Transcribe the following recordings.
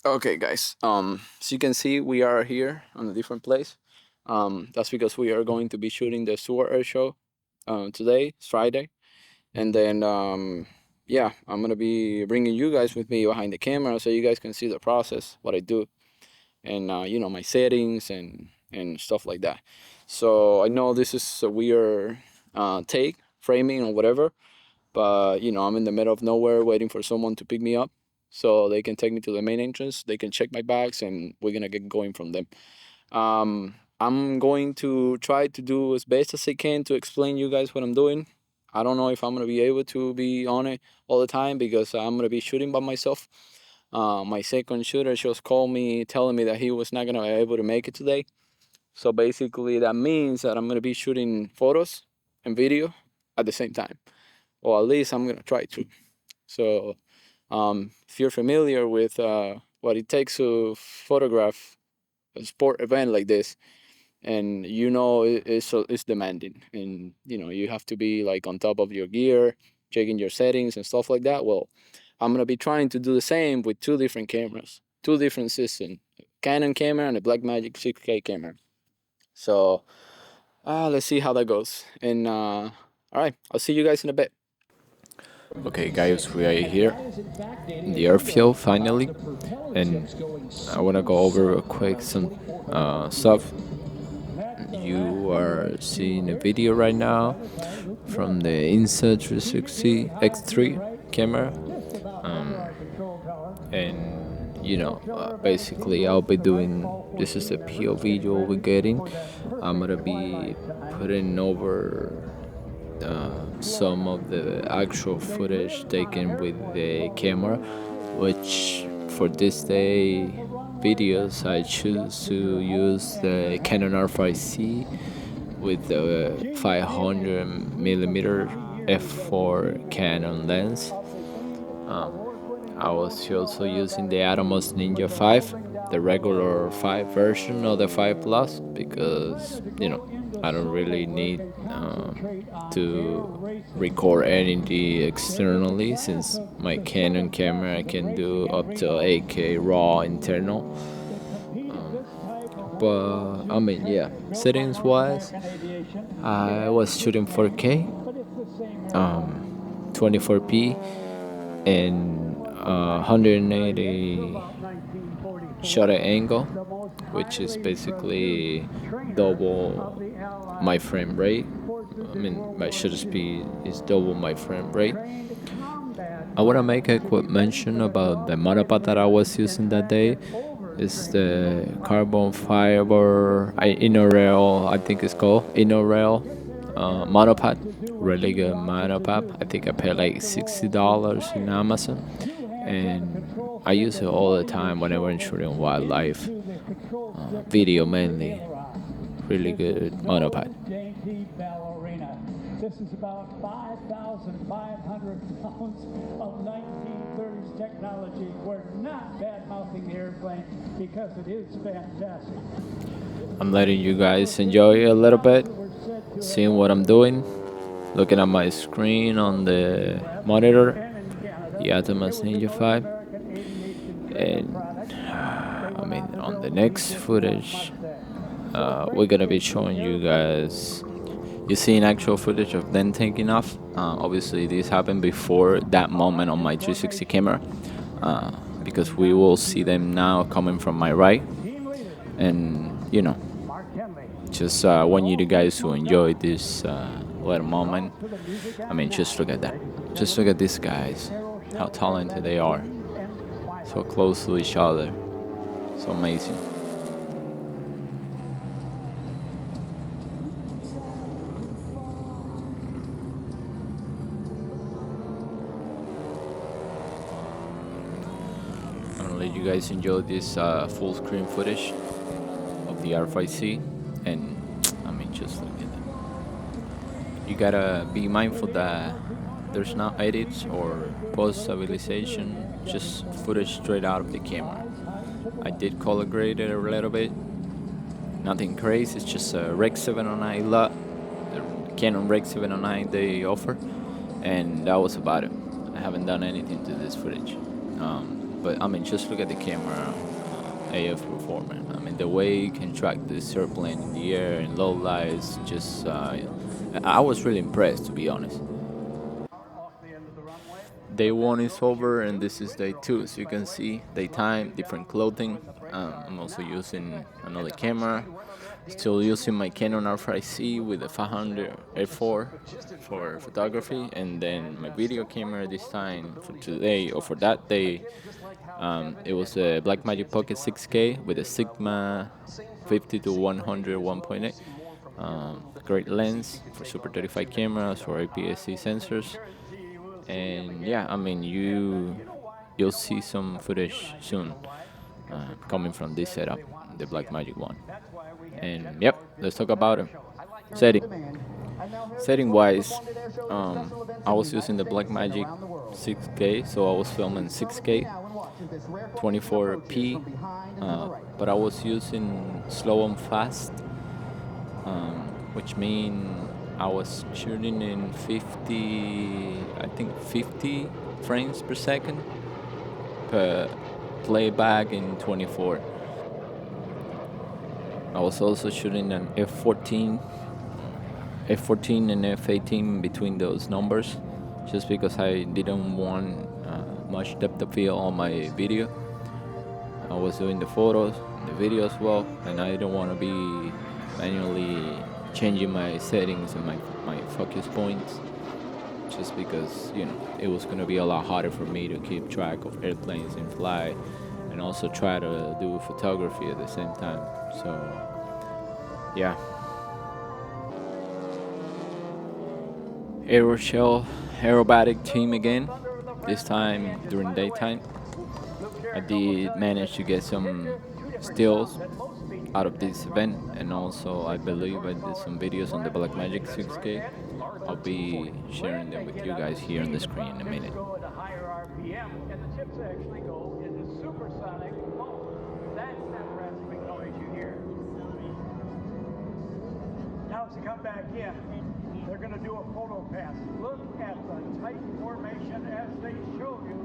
Okay, guys. So you can see we are here on a different place. That's because we are going to be shooting the Stuart Air Show. Today, it's Friday, and then yeah, I'm gonna be bringing you guys with me behind the camera so you guys can see the process, what I do, and my settings and stuff like that. So I know this is a weird take, framing or whatever, but I'm in the middle of nowhere waiting for someone to pick me up so they can take me to the main entrance. They can check my bags and we're gonna get going from them. I'm going to try to do as best as I can to explain you guys what I'm doing. I don't know if I'm gonna be able to be on it all the time because I'm gonna be shooting by myself. My second shooter just called me telling me that he was not gonna be able to make it today. So basically that means that I'm gonna be shooting photos and video at the same time, or at least I'm gonna try to. So if you're familiar with what it takes to photograph a sport event like this, and it's demanding, and you have to be like on top of your gear, checking your settings and stuff like that. Well, I'm gonna be trying to do the same with two different cameras, two different systems, Canon camera and a Blackmagic 6K camera. So let's see how that goes. And all right, I'll see you guys in a bit. Okay, guys, we are here in the airfield finally, and I want to go over real quick some stuff. You are seeing a video right now from the Insta360 X3 camera, and basically I'll be doing, this is the POV you'll be getting. I'm gonna be putting over some of the actual footage taken with the camera, which for this day videos I choose to use the Canon R5C with the 500mm f4 Canon lens. I was also using the Atomos Ninja 5, the regular 5 version of the 5 Plus, because I don't really need to record anything externally, since my Canon camera can do up to 8K raw internal. But I mean, yeah, settings wise, I was shooting 4K, 24p, and 180 shutter angle, which is basically double my frame rate. I mean, my shutter speed is double my frame rate. I want to make a quick mention about the monopod that I was using that day. It's the carbon fiber inner rail, I think it's called inner rail monopod. Really good monopod. I think I paid like $60 in Amazon, and I use it all the time whenever I'm shooting wildlife video mainly. Really good monopod. This is about 5,500 pounds of 1930s technology. We're not bad-mouthing the airplane because it is fantastic. I'm letting you guys enjoy a little bit, seeing what I'm doing, looking at my screen on the monitor, the Atomos Ninja 5, and I mean, on the next footage, we're gonna be showing you guys. You see an actual footage of them taking off. Obviously, this happened before that moment on my 360 camera, because we will see them now coming from my right. And just want you guys to enjoy this little moment. I mean, just look at that. Just look at these guys, how talented they are. So close to each other. So amazing. Let you guys enjoy this full screen footage of the R5C, and I mean, just look at it. You gotta be mindful that there's no edits or post stabilization, just footage straight out of the camera. I did color grade it a little bit, nothing crazy. It's just a Rec 709 LUT, the Canon Rec 709 they offer, and that was about it. I haven't done anything to this footage. but I mean, just look at the camera AF performance. I mean, the way you can track this airplane in the air in low lights, just I was really impressed, to be honest. Day 1 is over, and this is day 2. So you can see daytime, different clothing. I'm also using another camera. Still using my Canon R5C with a 500 F4 for photography, and then my video camera this time for today or for that day. It was a Blackmagic Pocket 6K with a Sigma 50 to 100 1.8. Great lens for Super 35 cameras or APS-C sensors. And yeah, I mean, you'll see some footage soon coming from this setup, the Blackmagic one. And yep, let's talk about it. Setting wise, I was using the Blackmagic 6K, so I was filming 6K, 24p, but I was using slow and fast, which means I was shooting in 50 frames per second, per playback in 24. I was also shooting an F14 and F18 between those numbers, just because I didn't want much depth of field on my video. I was doing the photos, the video as well, and I didn't want to be manually changing my settings and my focus points, just because, you know, it was going to be a lot harder for me to keep track of airplanes in flight and also try to do photography at the same time. So yeah. Aerobatic team again, this time during daytime. I did manage to get some stills out of this event, and also I believe I did some videos on the Blackmagic 6K. I'll be sharing them with you guys here on the screen in a minute. Now to come back in, they're going to do a photo pass. Look at the tight formation as they show you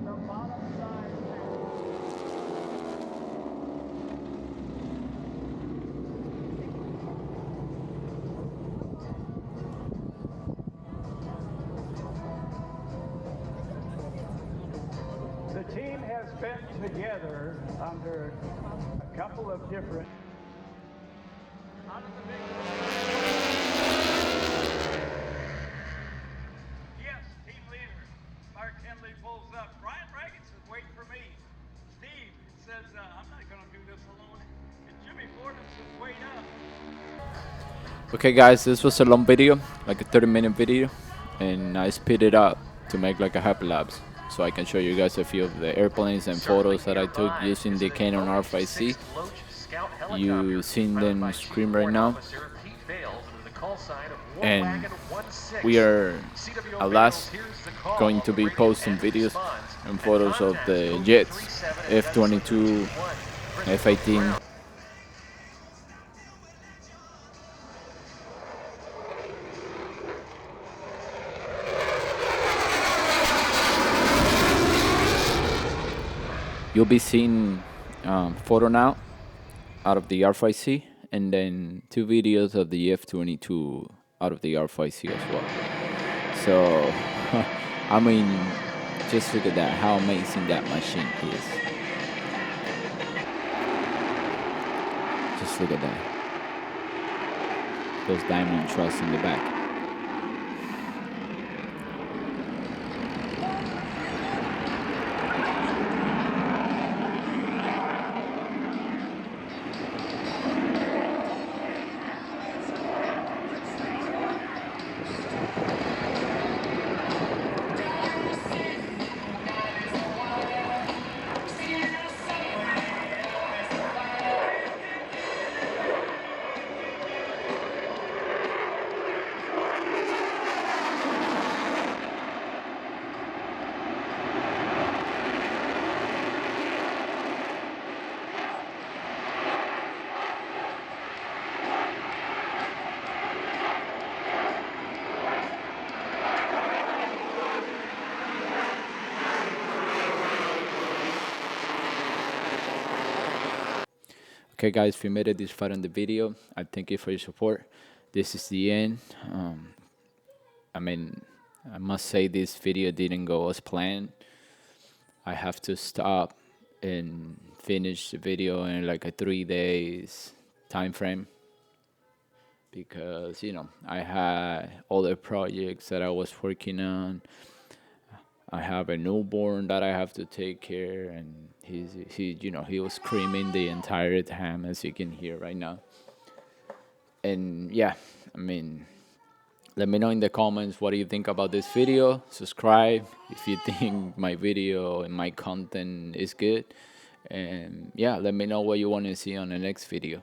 the bottom side. The team has been together under a couple of different... Yes, team leader. Mark Henley pulls up. Brian Reagan says, wait for me. Steve says, I'm not going to do this alone. And Jimmy Forden says, wait up. Okay guys, this was a long video, like a 30-minute video, and I speed it up to make like a hyperlapse, so I can show you guys a few of the airplanes and photos that I took using the Canon R5C. You seen them screen right now, and we are at last going to be posting videos and photos of the jets, F-22, F-18. You'll be seeing photo now out of the R5C, and then 2 videos of the F-22 out of the R5C as well. So, I mean, just look at that, how amazing that machine is. Just look at that. Those diamond truss in the back. Okay, guys, if you made it this far in the video, I thank you for your support. This is the end. I mean, I must say this video didn't go as planned. I have to stop and finish the video in like a 3 days time frame because I had other projects that I was working on. I have a newborn that I have to take care, and he was screaming the entire time, as you can hear right now. And yeah, I mean, let me know in the comments what do you think about this video. Subscribe if you think my video and my content is good, and yeah, let me know what you want to see on the next video.